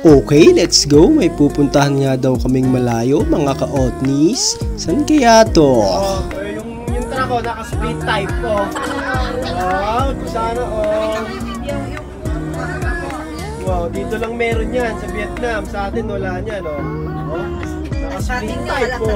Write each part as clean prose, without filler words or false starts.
Okay, let's go. May pupuntahan nga daw kaming malayo, mga ka-Otnis. San kaya to? Yung truck ko, naka-speed type ko. Wow, sana wow, dito lang meron yan sa Vietnam. Sa atin wala niyan, naka-speed type ko.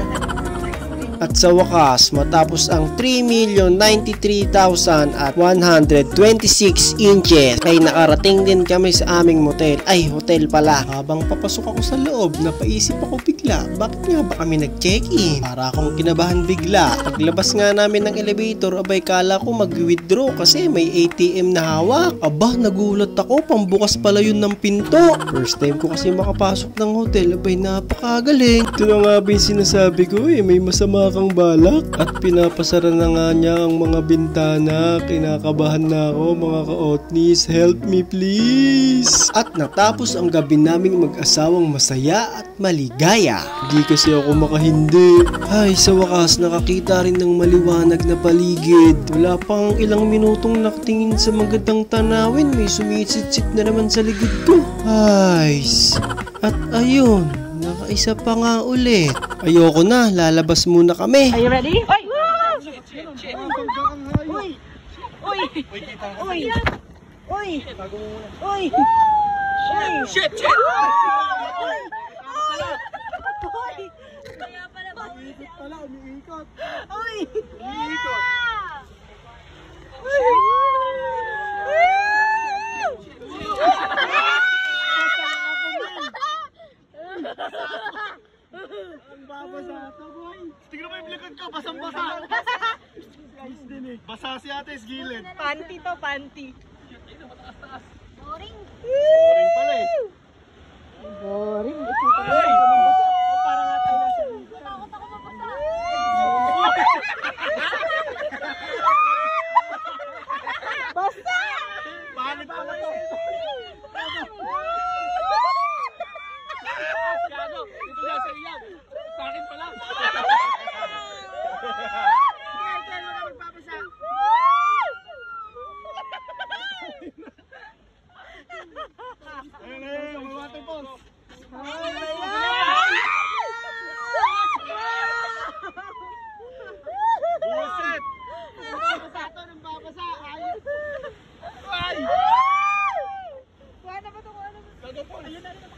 At sa wakas, matapos ang 3,093,126 inches ay nakarating din kami sa aming motel. Ay, hotel pala. Habang papasok ako sa loob, napaisip ako bigla, bakit nga ba kami nag-check-in? Para akong kinabahan bigla. Paglabas nga namin ng elevator, abay kala ko mag-withdraw kasi may ATM na hawak. Aba, nagulat ako, pambukas pala yun ng pinto. First time ko kasi makapasok ng hotel, abay napakagaling. Ito na nga ba yung sinasabi ko may masama kang balak at pinapasara na nga niya ang mga bintana. Kinakabahan na ako, mga ka-Otnis, help me please. At natapos ang gabi naming mag-asawang masaya at maligaya. Di kasi ako makahindi. Ay, sa wakas nakakita rin ng maliwanag na paligid. Wala pang ilang minutong nakatingin sa magandang tanawin, may sumisit-sit na naman sa likod ko. Ay, at ayun, nakaisa pa nga ulit. Ayoko na, lalabas muna kami. Are you ready? Oy! Uy! Uy! Uy! Uy! Shit! Shit! Uy! Kaya pala ba? Umiikot. Uy! Umiikot. Ang babasa ito, boy. Tingnan mo yung likod ko, basang-basa. Guys din basa si ate, gilid. Panty to, panty. Boring. Boring pala Boring. Ay! Parang nga tayo nasa lugar. Takot ako mabasa. Basta! Palit pala to. Gago, ito na sa iyan. Sa akin pala. Ayun, water falls. Buset! Babasa ito, nang babasa. Ay! Kuha na ba ito? Kuha na ba? Ayun na rin ako.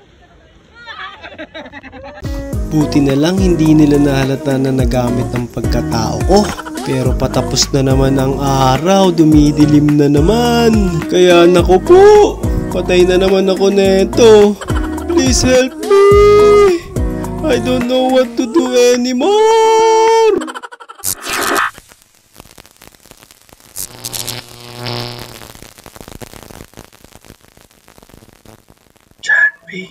Buti na lang hindi nila nahalata na nagamit ang pagkatao ko. Pero patapos na naman ang araw, dumidilim na naman. Kaya naku po, patay na naman ako neto. Please help me. I don't know what to do anymore. John B.